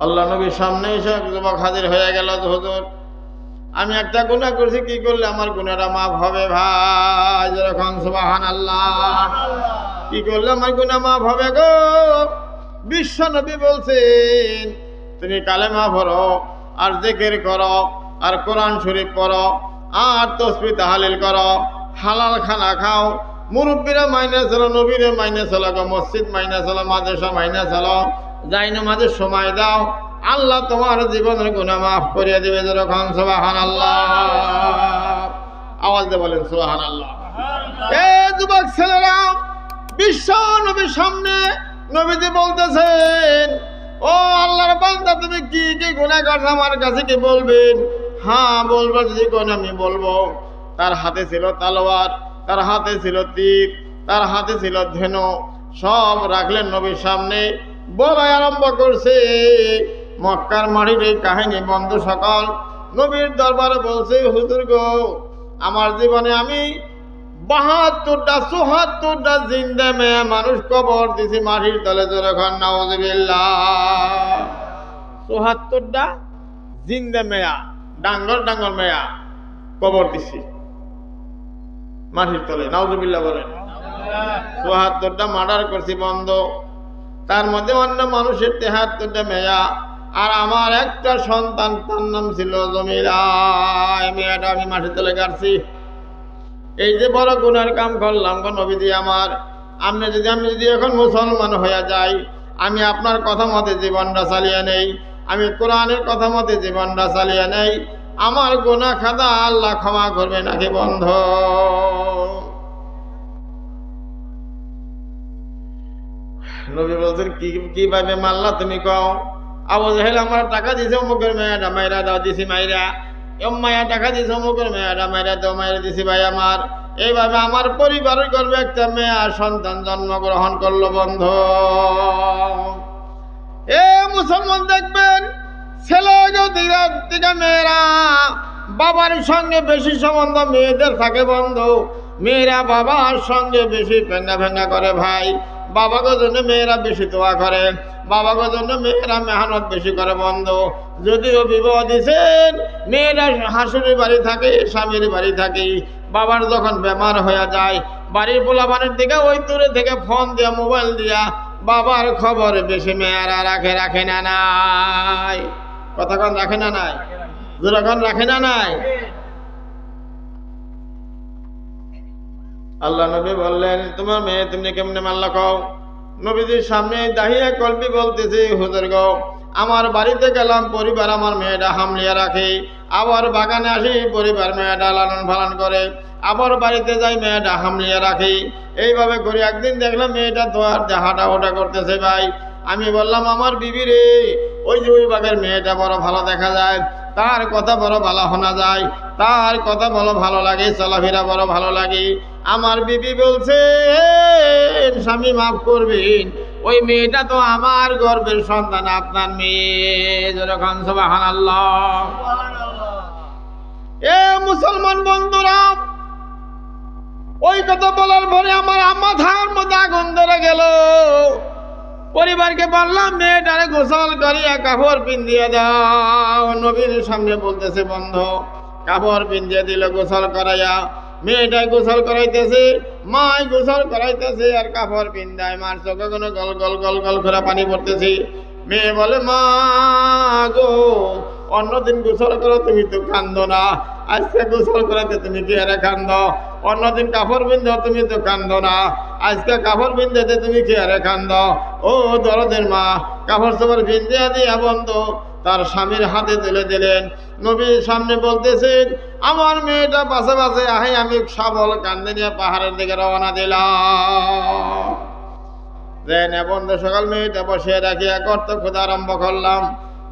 আল্লাহ নবীর সামনে এসে এক যুবক হাজির হয়ে গেল, হুজুর আমি একটা গুনাহ করছি, কি করলে আমার গুনাহটা মাফ হবে? ভাই যেরকম সুবহানাল্লাহ, কি করলে আমার গুনাহ মাফ হবে গো? বিশ্ব নবী বলছেন তুমি কালেমা পড়ো আর জিকির করো আর কোরআন শরীফ পড়ো আর তাসবিহ তাহলিল করো, হালাল খানা খাও, মুরব্বীরা মাইনে চলো, নবীরে মাইনে চলো, মসজিদ মাইনে চলো, মাদ্রাসা মাইনে চলো, যাই নামাজের সময় দাও, আল্লাহ তোমার জীবনের গুনাহ মাফ করিয়ে দিবে। যেরকম সুবহানাল্লাহ, আওয়াজ দিয়ে বলেন সুবহানাল্লাহ। এ যুবক ছেলেরা, বিশ্ব নবীর সামনে নবীজি বলতেছেন, ও আল্লাহর বান্দা তুমি কি কি গুনাহ করছো আমার কাছে কি বলবেন? হ্যাঁ বলবো, যদি কোন আমি বলবো। তার হাতে ছিল তলোয়ার, তার হাতে ছিল তীর, তার হাতে ছিল ধেনু, সব রাখলেন নবীর সামনে, বলাই আরম্ভ করছে। মক্কার মাটির এই কাহিনী বন্ধু সকল নবীর দরবারে বলছে, হুজুর গো আমার জীবনে আমি ৭২টা ৭৪টা জিন্দা মেয়ে মানুষ কবর দিছি মাটির তলে। যখন নাউজুবিল্লাহ, ৭৪টা জিন্দা মেয়া, ডাঙ্গর ডাঙ্গর মেয়া কবর দিছি মাটির তলে। নাউজুবিল্লাহ বলেন। ৭৪টা মার্ডার করছি বন্ধ, তার মধ্যে অন্য মানুষের ৭৩টা মেয়া, আর আমার একটা সন্তান, তার নাম ছিল জমিলা। এই মেয়েটা আমি মাটির তলে কাটছি। এই যে বড় গুনার কাম করলাম গো নবীজি আমার, আমি যদি এখন মুসলমান হয়ে যাই, আমি আপনার কথা মতে জীবনটা চালিয়ে নেই, আমি কোরআনের কথা মতে জীবনটা চালিয়ে নেই, আমার গুনাহ খাতা আল্লাহ ক্ষমা করবে নাকি বন্ধ? নবী বলছেন কিভাবে মারলা তুমি কও? আবু জাহেল আমার টাকা দিছে, অমুকের মেয়েটা মাইরা দাও, দিছি মাইরা। মায়া টাকা দিছে, অমুকের মেয়েটা মাইরা দাও, মাইরা দিছি ভাই আমার। এইভাবে আমার পরিবারের গর্বে একটা মেয়ে আর সন্তান জন্মগ্রহণ করলো বন্ধ। এ মুসলমান দেখবেন, ছেলে দিকে মেয়েরা বাবার সঙ্গে বেশি সম্বন্ধ মেয়েদের থাকে বন্ধু, মেয়েরা বাবার সঙ্গে বেশি ভেঙ্গা ভেঙ্গা করে ভাই। বাবাকে জন্য মেয়েরা বেশি দোয়া করে, বাবাকে জন্য মেয়েরা মেহনত বেশি করে বন্ধু। যদিও বিবাহ দিছেন, মেয়েরা শাশুড়ির বাড়ি থাকে, স্বামীর বাড়ি থাকে, বাবার যখন বেমার হয়ে যায়, বাড়ির পোলাপানের দিকে ওই দূরে থেকে ফোন দিয়া, মোবাইল দিয়া বাবার খবর বেশি মেয়েরা রাখে না নাই? কথাক্ষণ রাখে না নাই? যখন রাখে না নাই? আল্লাহ নবী বললেন, তোমার মেয়ে তুমি কেমনে মারলা কও? নবীজির সামনে দাহিয়া কলবি বলতেছে, হুজুর গো আমার বাড়িতে গেলাম, পরিবার আমার মেয়েটা হামলিয়া রাখে, আবার বাগানে আসি পরিবার মেয়েটা লালন পালন করে, আবার বাড়িতে যাই মেয়েটা হামলিয়া রাখি, এইভাবে করে একদিন দেখলাম মেয়েটা দোয়ার দিয়ে হাঁটা ওটা করতেছে ভাই। আমি বললাম, আমার বিবি রে, ওই যে ওই বাগের মেয়েটা বড় ভালো দেখা যায়, তার কথা বড় ভালো শোনা যায়, তার কথা বড় ভালো লাগে, চলাফেরা বড় ভালো লাগে। আমার বিবি বলছে, স্বামী মাফ করবেন, ওই মেয়েটা তো আমার গর্ভের সন্তান, আপনার মেয়ে। যেরকম সুবহানাল্লাহ। এ মুসলমান বন্ধুরা, ওই কথা বলার পরে আমার মাথার মধ্যে আগুন ধরে গেল। পরিবারকে বললাম, মেয়েটারে গোসল করিয়া কাপড় পিন্দিয়ে দাও। নবীর সামনে বলতেছে বন্ধ, কাপড় পিন্দিয়ে দিল গোসল করাইয়া। মেয়েটাই গোসল করাইতেছে, মাই গোসল করাইতেছে আর কাপড় পিন্দায়। মার চোখে কোনো গল গল গল গল করে পানি পড়তেছে। মেয়ে বলে, মা গো অন্যদিন গোসল করো তুমি তো কান্দো না, আজকে গোসল করাতে তুমি কি আরে কান্দো? অন্যদিন কাপড় বিন্ধো তুমি তো কান্দো না, আজকে কাপড় বিন্ধাতে তুমি কি আরে কান্দো? ও দরদের মা কাপড় চোপড় বিন্ধিয়া দিয়া বন্ধু তার স্বামীর হাতে তুলে দিলেন। নবীর সামনে বলতেছেন, আমার মেয়েটা পাশে পাশে আহে, আমি সবল কান্দে নিয়ে পাহাড়ের দিকে রওনা দিলাম। বন্ধু সকাল মেয়েটা বসে রাখিয়া গর্ত খোঁজা আরম্ভ করলাম।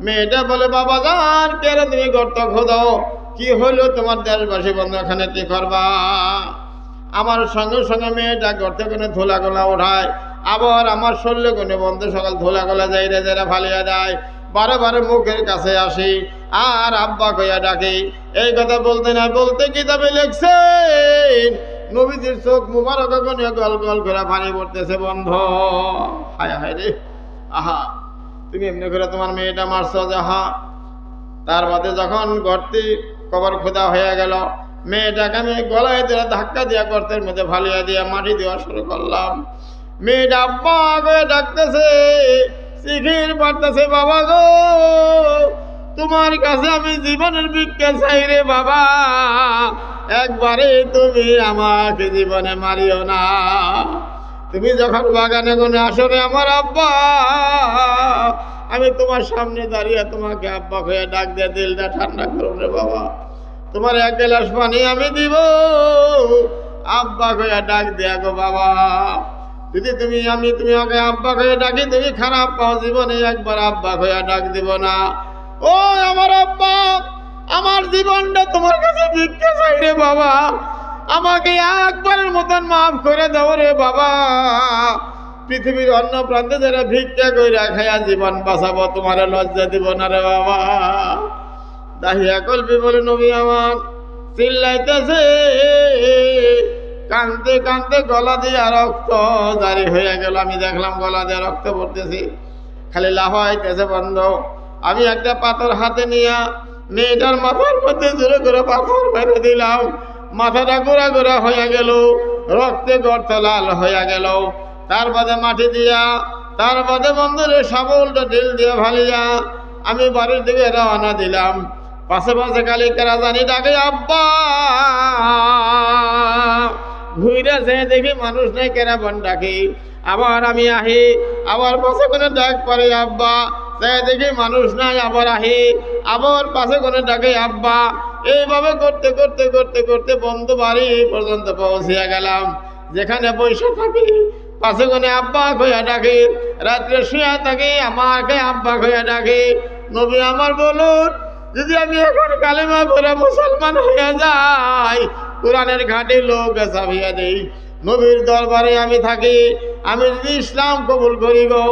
মেয়েটা বলে, বাবা যান কেন তুমি গর্ত খোঁজো? কি হইলো তোমার দেশবাসী বন্ধু, এখানে কি করবা? আমার সঙ্গে সঙ্গে মেয়েটা গর্তে কোনে ধুলা গোলা ওঠায়, আবার আমার শরীরে কোনে বন্ধু সকাল ধুলা গোলা যাই রে যারা ফালিয়া দেয়। বারে বারে মুখের কাছে আসি আর আব্বা কইয়া ডাকি। এই কথা বলতে না বলতে কিতাবে লিখছেন, নবীজির চোখ মুবারক কোনে গল গল করে পানি পড়তেছে বন্ধ। হায় হায় রে, আহা তুমি এমনি করে তোমার মেয়েটা মারছো যে হ্যাঁ। তার বাদে যখন গর্তে কবর খোদা হয়ে গেল, মেয়েটাকে আমি গলায় দিয়ে ধাক্কা দিয়া গর্তের মধ্যে ভালিয়া দিয়া মাটি দেওয়া শুরু করলাম। মেয়েটা আব্বা করে ডাকতেছে, শিখির পারতেছে, বাবা গো তোমার কাছে আমি জীবনের ভিক্ষা চাই রে বাবা, একবারে তুমি আমাকে জীবনে মারিও না। তুমি যখন বাগানে কোনে আসো রে আমার আব্বা, আমি তোমার সামনে দাঁড়িয়ে তোমাকে আব্বা হয়ে ডাক দিয়ে দিলটা ঠান্ডা করো রে বাবা। তোমার এক গ্লাস পানি আমি দিব, আব্বা হয়ে ডাক দিয়া গো বাবা। যদি তুমি ওকে আব্বা হয়ে ডাকি, তুমি খারাপ পাও, জীবনে একবার আব্বা হয়ে ডাক দিব না। ও আমার আব্বা, আমার জীবনটা তোমার কাছে ভিক্ষা চাই রে বাবা, আমাকে একবারের মতন মাফ করে দাও রে বাবা। পৃথিবীর অন্য প্রান্তে যারা ভিক্ষা কইরা খায়া জীবন বাঁচাবো, তোমার লজ্জা দিব না রে বাবা। দাহিয়া কলবি বলে নবী আমার চিল্লাইতেছে, কানতে কানতে গলা দিয়া রক্ত জারি হয়ে গেল। আমি দেখলাম গলা দিয়া রক্ত পড়তেছি, খালি লাফাইতেছে বন্ধ। আমি একটা পাথর হাতে নিয়ে মেয়েটার মাথার মধ্যে জোরে করে পাথর মেরে দিলাম। মাথাটা গোড়া গোড়া হয়ে গেল, রক্তে গর্ত লাল হয়ে গেল। তার বাদে মাটি দিয়া, তার বাদে বন্ধুরে সাবলটা ঢিল দিয়ে ভালিয়া আমি বাড়ির দিকে রওনা দিলাম। পাশে পাশে খালি কেরা জানি ডাকে আব্বা, ঘুরে যেয়ে দেখি মানুষ নেই, কেরা বন ডাকি। আবার আমি আহি, আবার পাশে কোনো ডাক পরে আব্বা, যাই দেখি মানুষ নাই, আবার আহি, আবার পাশে কোনো ডাকে আব্বা। এইভাবে করতে করতে করতে করতে বন্ধু বাড়ি পর্যন্ত পৌঁছিয়া গেলাম। যেখানে বসে থাকি পাশে কোনে আব্বা কইয়া ডাকে, রাত্রে শুয়া থাকি আমাকে আব্বা কইয়া ডাকে। নবী আমার বলুন, যদি আমি এখন কালেমা পড়ে মুসলমান হইয়া যাই, কোরআনের ঘাটে লোক চাপিয়া দেই, নবীর দরবারে আমি থাকি, আমি যদি ইসলাম কবুল করি গো,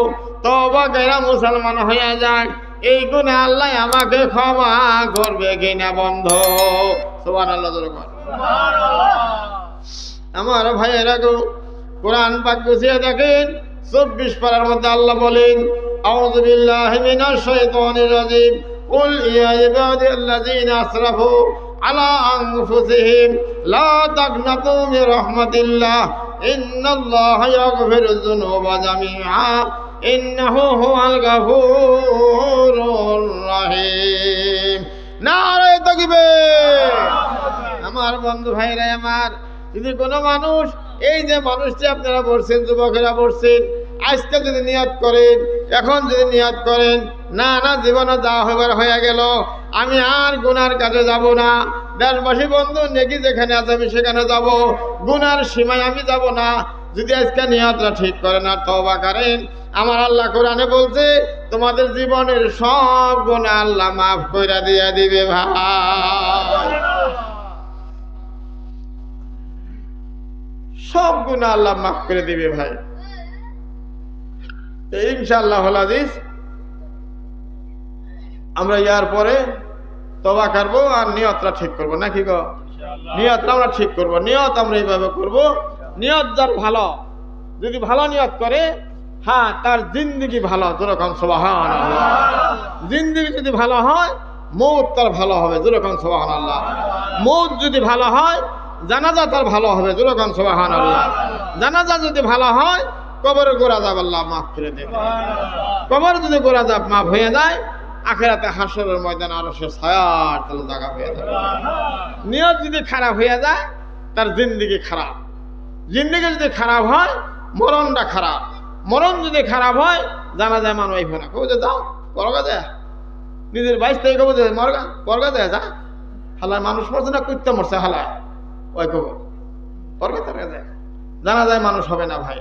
তওবা কইরা মুসলমান হইয়া যায়, এই গুণে আল্লাহ আমাকে ক্ষমা করবে কিনা বন্ধ? সুবহানাল্লাহ। আমার ভাইয়েরা গো, কোরআন পাক গুছিয়ে দেখেন 24 পারার মধ্যে আল্লাহ বলেন, আউযু বিল্লাহি মিনাশ শাইতানির রাজিম, কুল ইয়া ইবাদিয়াল্লাযীনা আসরাফু আলা আনফুসিহিম লা তাকনাতু মির রাহমাতিল্লাহ ইন্নাল্লাহা ইয়াগফিরুয যুনুবা জামিআ ইন্নাহু হুয়াল গাফুরুর রহিম। নারে তাকবীর। আমার বন্ধু ভাইরা আমার, যদি কোনো মানুষ, এই যে মানুষটি আপনারা বলছেন, যুবকেরা বলছেন, আজকে যদি নিয়ত করেন, এখন যদি নিয়ত করেন, না না জীবনে যা হবার হয়ে গেল, আমি আর গুনার কাজে যাব না, দেশবাসী বন্ধু নেকি যেখানে আছে আমি সেখানে যাব, গুনার সীমায় আমি যাব না, যদি আজকে নিয়তটা ঠিক করেন আর তওবা করেন, আমার আল্লাহ কোরআনে বলছে তোমাদের জীবনের সব গুনাহ আল্লাহ মাফ করে দিয়ে দিবে ভাই। সব গুনাহ আল্লাহ মাফ করে দিবে ভাই। ইনশাআল্লাহ আজিজ, আমরা ইয়ার পরে তওবা করব আর নিয়তটা ঠিক করব, নাকি গো? নিয়তটা আমরা ঠিক করব। নিয়ত আমরা এইভাবে করব, নিয়ত যার ভালো, যদি ভালো নিয়ত করে, হ্যাঁ তার জিন্দেগি ভালো, যেরকম সুবহানাল্লাহ। জিন্দেগি যদি ভালো হয়, মৌত তার ভালো হবে, যেরকম সুবহানাল্লাহ। মৌত যদি ভালো হয়, জানাজা তার ভালো হবে, যেরকম সুবহানাল্লাহ। জানাজা যদি ভালো হয়, কবরের গোরাজাব আল্লাহ মাফ করে দেবে। কবর যদি গোরাজাব মাফ হয়ে যায়, আখিরাতে হাসরের ময়দানে আরশের ছায়ার তলে জায়গা হয়ে যাবে। নিয়ত যদি খারাপ হয়ে যায়, তার জিন্দেগি খারাপ। জিন্দেগি যদি খারাপ হয়, মরণটা খারাপ। মরণ যদি খারাপ হয়, জানা যায় মানুষ আইব না, কবে যাও করগা যায়, নিজের 22 থেকে কবে যায় মরগা করগা যায়, যা হালায় মানুষ মরছে না, কুত্তা মরছে হালায়, ওই কব করগা তারা যায়। জানা যায় মানুষ হবে না ভাই।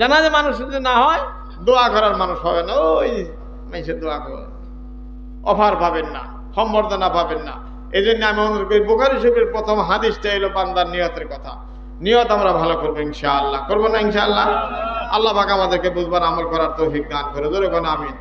জানা যায় মানুষ যদি না হয়, দোয়া করার মানুষ হবে না। ওই মানুষের দোয়া করে অফার পাবেন না, সম্বর্ধনা পাবেন না। এই জন্য আমি অনুরোধ করি, বুখারী শরীফের প্রথম হাদিসটা হলো বান্দার নিয়তের কথা। নিয়ত আমরা ভালো করবো ইনশাআল্লাহ, করবো না ইনশাআল্লাহ? আল্লাহ পাক আমাদেরকে বুঝবার আমল করার তৌফিক দান করে, জোরে কোন আমিন।